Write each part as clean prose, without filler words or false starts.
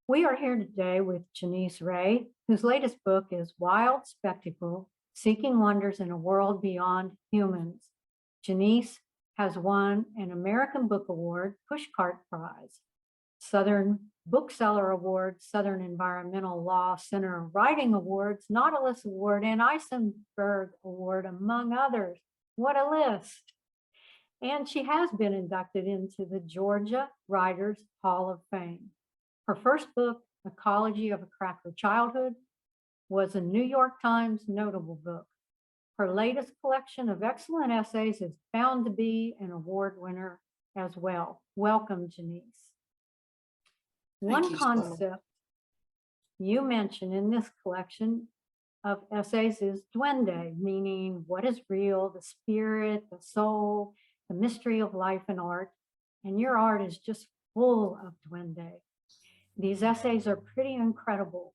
We are here today with Janisse Ray, whose latest book is Wild Spectacle, Seeking Wonders in a World Beyond Humans. Janisse has won an American Book Award, Pushcart Prize, Southern Bookseller Award, Southern Environmental Law Center Writing Awards, Nautilus Award, and Eisenberg Award, among others. What a list. And she has been inducted into the Georgia Writers Hall of Fame. Her first book, Ecology of a Cracker Childhood, was a New York Times notable book. Her latest collection of excellent essays is bound to be an award winner as well. Welcome, Janisse. Thank One you so much. concept you mention in this collection of essays is duende, meaning what is real, the spirit, the soul, the mystery of life and art. And your art is just full of duende. These essays are pretty incredible.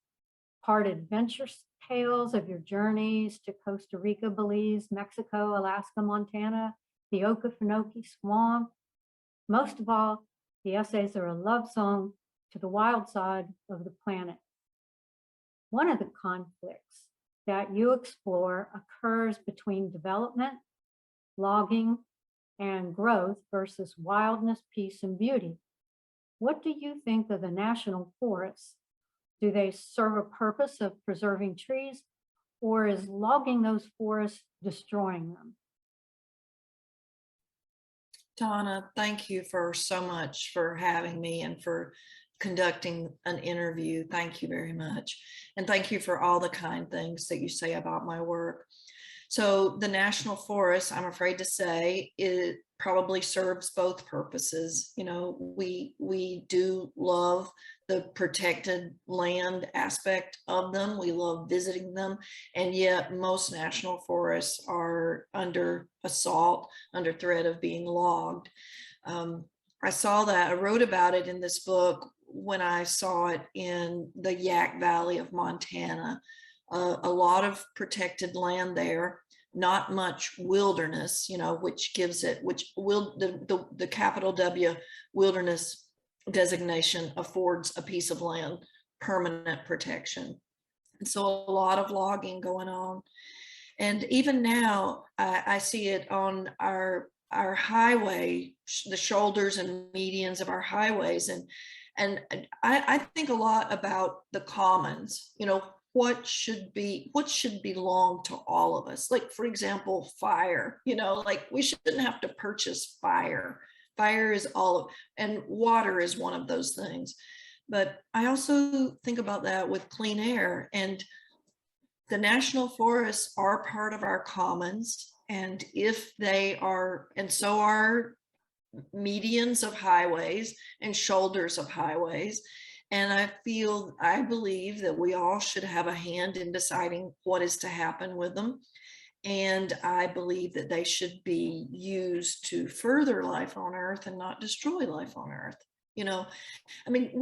Part adventure tales of your journeys to Costa Rica, Belize, Mexico, Alaska, Montana, the Okefenokee Swamp. Most of all, the essays are a love song to the wild side of the planet. One of the conflicts that you explore occurs between development, logging, and growth versus wildness, peace, and beauty. What do you think of the national forests? Do they serve a purpose of preserving trees, or is logging those forests destroying them? Donna, thank you for so much for having me and for conducting an interview. Thank you very much. And thank you for all the kind things that you say about my work. So the National Forest, I'm afraid to say, it probably serves both purposes. You know, we do love the protected land aspect of them. We love visiting them. And yet most national forests are under assault, under threat of being logged. I saw that, I wrote about it in this book when I saw it in the Yak Valley of Montana. A lot of protected land there, not much wilderness, you know, which gives it, which will the capital W wilderness designation affords a piece of land permanent protection. And so a lot of logging going on. And even now, I see it on our highway, the shoulders and medians of our highways. And I think a lot about the commons, you know, what should belong to all of us. Like, for example, fire, you know, like we shouldn't have to purchase fire. Fire is and water is one of those things. But I also think about that with clean air, and the national forests are part of our commons. And if they are, and so are medians of highways and shoulders of highways. And I believe that we all should have a hand in deciding what is to happen with them. And I believe that they should be used to further life on Earth and not destroy life on Earth. You know, I mean,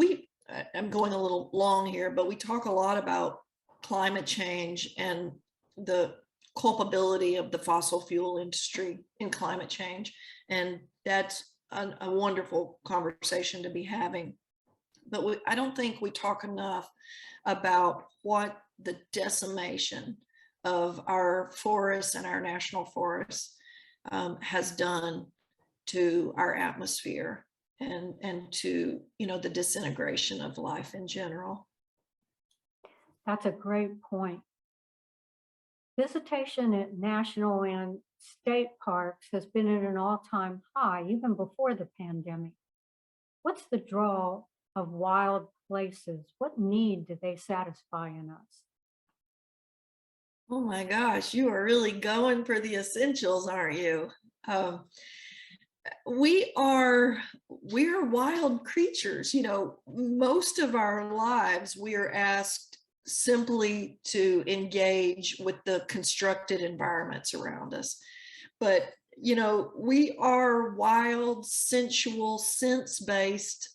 I'm going a little long here, but we talk a lot about climate change and the culpability of the fossil fuel industry in climate change. And that's a wonderful conversation to be having. But I don't think we talk enough about what the decimation of our forests and our national forests has done to our atmosphere and to, you know, the disintegration of life in general. That's a great point. Visitation at national and state parks has been at an all-time high, even before the pandemic. What's the draw of wild places? What need do they satisfy in us? Oh my gosh, you are really going for the essentials, aren't you? We're wild creatures. You know, most of our lives we are asked simply to engage with the constructed environments around us. But, you know, we are wild, sensual, sense-based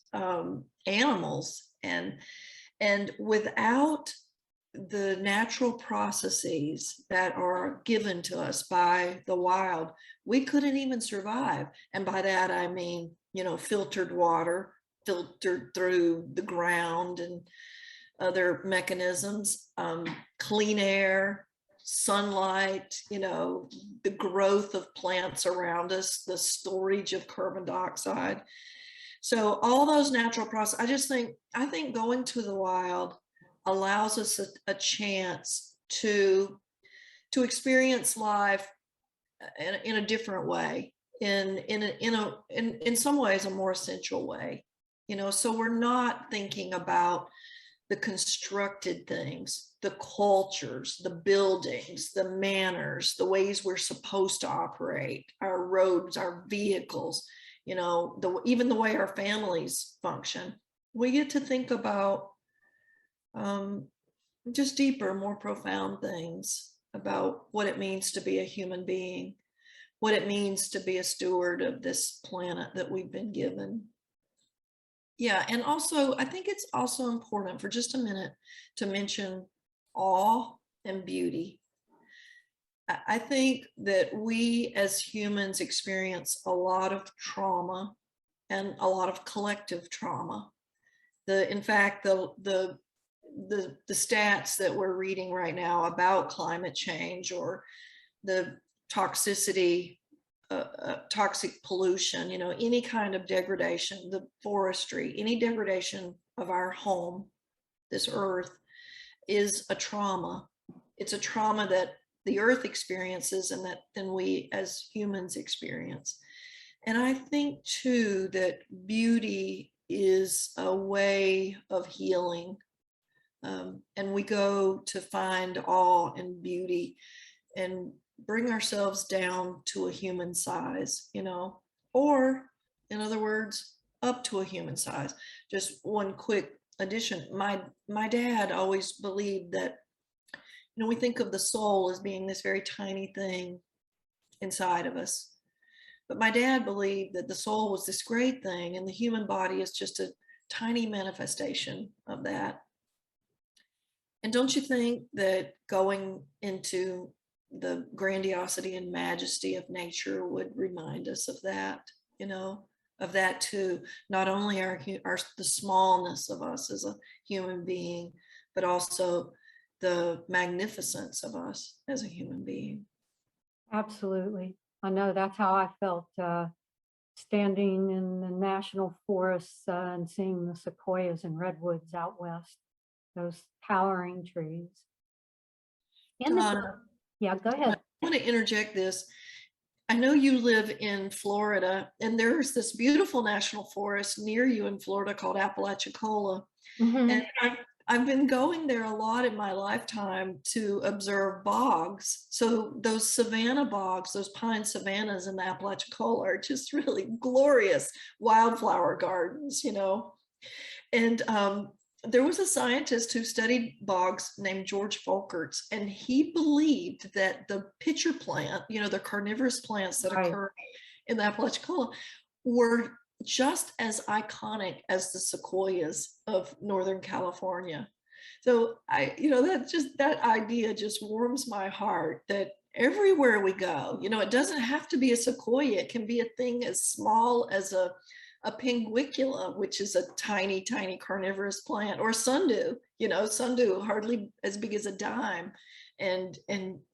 animals. And without the natural processes that are given to us by the wild, we couldn't even survive. And by that, I mean, you know, filtered water, filtered through the ground and other mechanisms, clean air, sunlight, the growth of plants around us, the storage of carbon dioxide. So all those natural processes, I think going to the wild allows us a chance to experience life in a different way, in some ways a more essential way, so we're not thinking about the constructed things, the cultures, the buildings, the manners, the ways we're supposed to operate, our roads, our vehicles, even the way our families function. We get to think about just deeper, more profound things about what it means to be a human being, what it means to be a steward of this planet that we've been given. Yeah, and also I think it's also important for just a minute to mention awe and beauty. I think that we as humans experience a lot of trauma and a lot of collective trauma. In fact, the stats that we're reading right now about climate change, or the toxicity, toxic pollution, any kind of degradation, the forestry, any degradation of our home, this earth, is a trauma. It's a trauma that the earth experiences and that then we as humans experience. And I think too that beauty is a way of healing. And we go to find awe and beauty and bring ourselves down to a human size, or in other words, up to a human size. Just one quick addition. My dad always believed that, we think of the soul as being this very tiny thing inside of us. But my dad believed that the soul was this great thing, and the human body is just a tiny manifestation of that. And don't you think that going into the grandiosity and majesty of nature would remind us of that, of that too, not only the smallness of us as a human being, but also the magnificence of us as a human being. Absolutely. I know that's how I felt standing in the national forests and seeing the sequoias and redwoods out west, those towering trees. Donna, Yeah, go ahead. I want to interject this. I know you live in Florida, and there's this beautiful national forest near you in Florida called Apalachicola. Mm-hmm. And I've been going there a lot in my lifetime to observe bogs. So those savanna bogs, those pine savannas in the Apalachicola are just really glorious wildflower gardens, And there was a scientist who studied bogs named George Folkerts, and he believed that the pitcher plant, the carnivorous plants that occur in the Apalachicola, were just as iconic as the sequoias of Northern California. So that idea just warms my heart that everywhere we go, it doesn't have to be a sequoia. It can be a thing as small as a pinguicula, which is a tiny, tiny carnivorous plant, or sundew, sundew hardly as big as a dime. And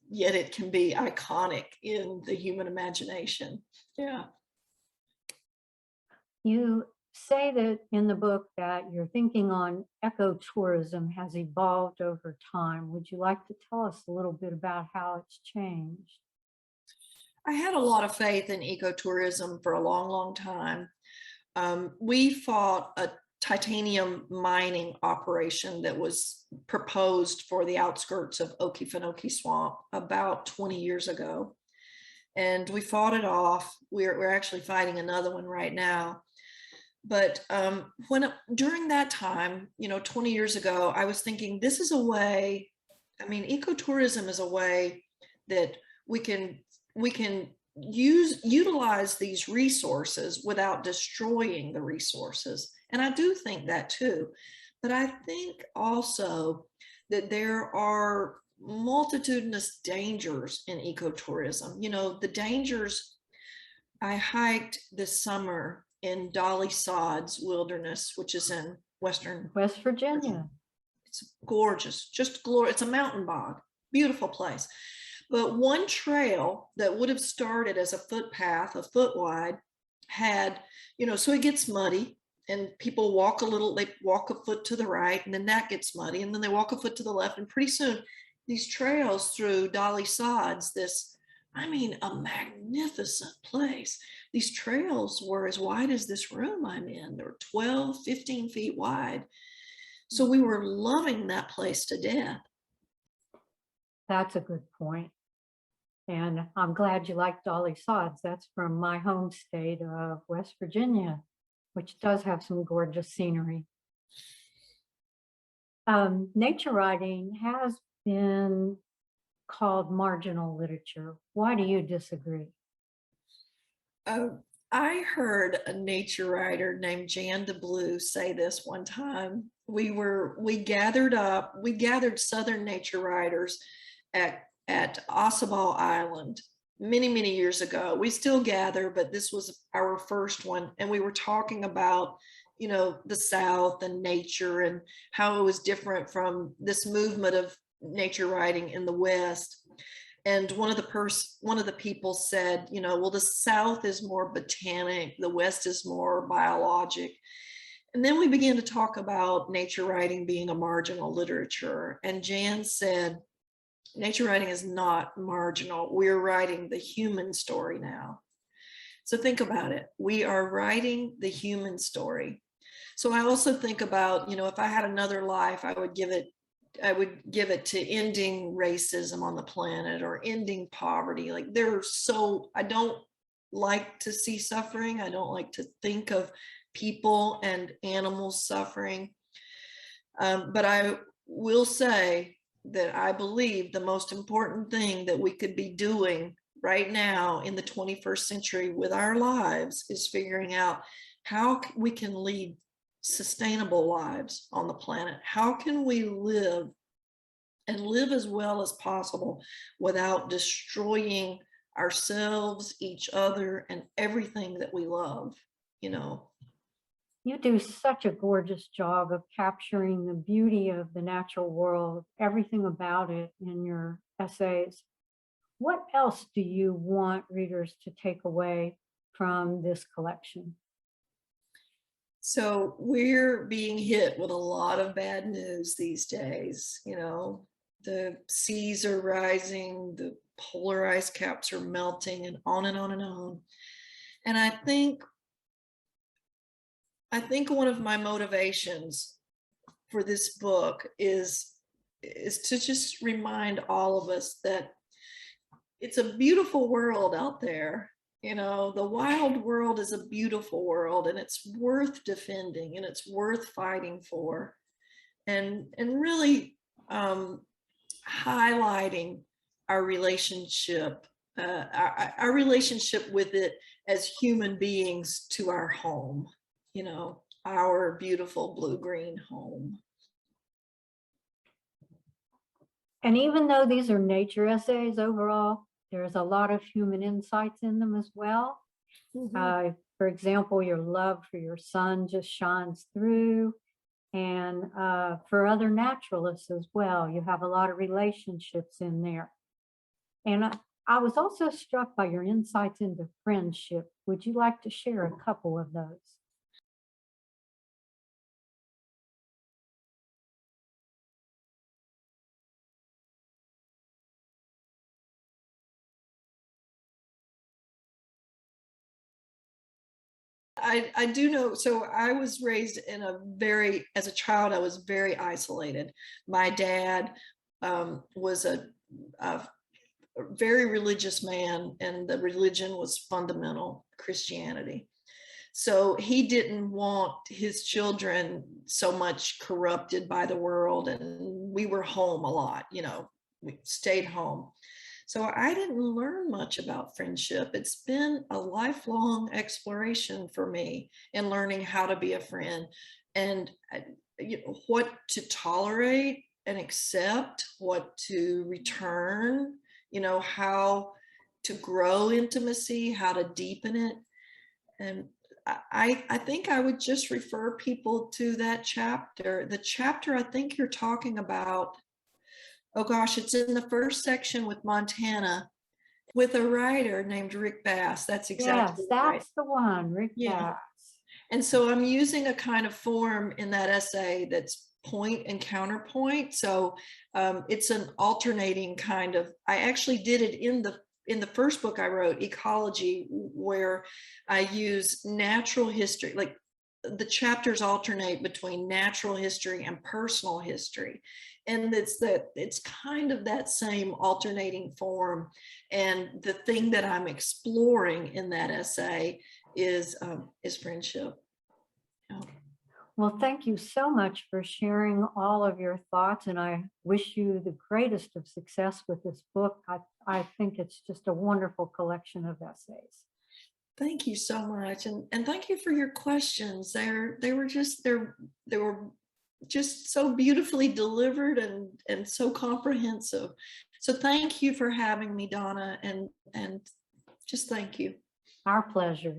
yet it can be iconic in the human imagination. Yeah. You say that in the book that your thinking on ecotourism has evolved over time. Would you like to tell us a little bit about how it's changed? I had a lot of faith in ecotourism for a long, long time. We fought a titanium mining operation that was proposed for the outskirts of Okefenokee Swamp about 20 years ago. And we fought it off. We're actually fighting another one right now. But during that time, 20 years ago, I was thinking this is a way, ecotourism is a way that we can utilize these resources without destroying the resources. And I do think that too. But I think also that there are multitudinous dangers in ecotourism. The dangers, I hiked this summer in Dolly Sod's wilderness, which is in Western West Virginia. It's gorgeous, just glorious. It's a mountain bog, beautiful place. But one trail that would have started as a footpath, a foot wide, had, so it gets muddy and people walk a little, they walk a foot to the right and then that gets muddy and then they walk a foot to the left. And pretty soon these trails through Dolly Sod's, a magnificent place. These trails were as wide as this room I'm in. They were 12, 15 feet wide. So we were loving that place to death. That's a good point. And I'm glad you like Dolly Sod's. That's from my home state of West Virginia, which does have some gorgeous scenery. Nature writing has been called marginal literature. Why do you disagree? I heard a nature writer named Jan DeBlue say this one time. We gathered Southern nature writers at Ossabaw Island many years ago. We still gather, but this was our first one. And we were talking about, the South and nature and how it was different from this movement of nature writing in the West. And one of the people said, well, the South is more botanic, the West is more biologic. And then we began to talk about nature writing being a marginal literature. And Jan said, nature writing is not marginal. We're writing the human story now. So think about it. We are writing the human story. So I also think about, if I had another life, I would give it to ending racism on the planet or ending poverty. Like I don't like to see suffering. I don't like to think of people and animals suffering. But I will say that I believe the most important thing that we could be doing right now in the 21st century with our lives is figuring out how we can lead sustainable lives on the planet. How can we live as well as possible without destroying ourselves, each other, and everything that we love, You do such a gorgeous job of capturing the beauty of the natural world, everything about it in your essays. What else do you want readers to take away from this collection? So we're being hit with a lot of bad news these days. The seas are rising, the polar ice caps are melting, and on and on and on. And I think one of my motivations for this book is to just remind all of us that it's a beautiful world out there. The wild world is a beautiful world and it's worth defending and it's worth fighting for, and really highlighting our relationship with it as human beings to our home, our beautiful blue-green home. And even though these are nature essays overall, there's a lot of human insights in them as well. Mm-hmm. For example, your love for your son just shines through. And for other naturalists as well, you have a lot of relationships in there. And I was also struck by your insights into friendship. Would you like to share a couple of those? I do know. So I was raised as a child, I was very isolated. My dad was a very religious man, and the religion was fundamental Christianity. So he didn't want his children so much corrupted by the world, and we were home a lot, we stayed home. So I didn't learn much about friendship. It's been a lifelong exploration for me in learning how to be a friend and what to tolerate and accept, what to return, how to grow intimacy, how to deepen it. And I think I would just refer people to that chapter. The chapter I think you're talking about, oh gosh, it's in the first section with Montana, with a writer named Rick Bass. That's exactly Yes, right. that's the one, Rick Yeah. Bass. And so I'm using a kind of form in that essay that's point and counterpoint. So it's an alternating kind of, I actually did it in the first book I wrote, Ecology, where I use natural history, like the chapters alternate between natural history and personal history. And it's kind of that same alternating form. And the thing that I'm exploring in that essay is friendship. Yeah. Well, thank you so much for sharing all of your thoughts, and I wish you the greatest of success with this book. I think it's just a wonderful collection of essays. Thank you so much, and thank you for your questions. They were just so beautifully delivered and so comprehensive. So thank you for having me, Donna, and just thank you. Our pleasure.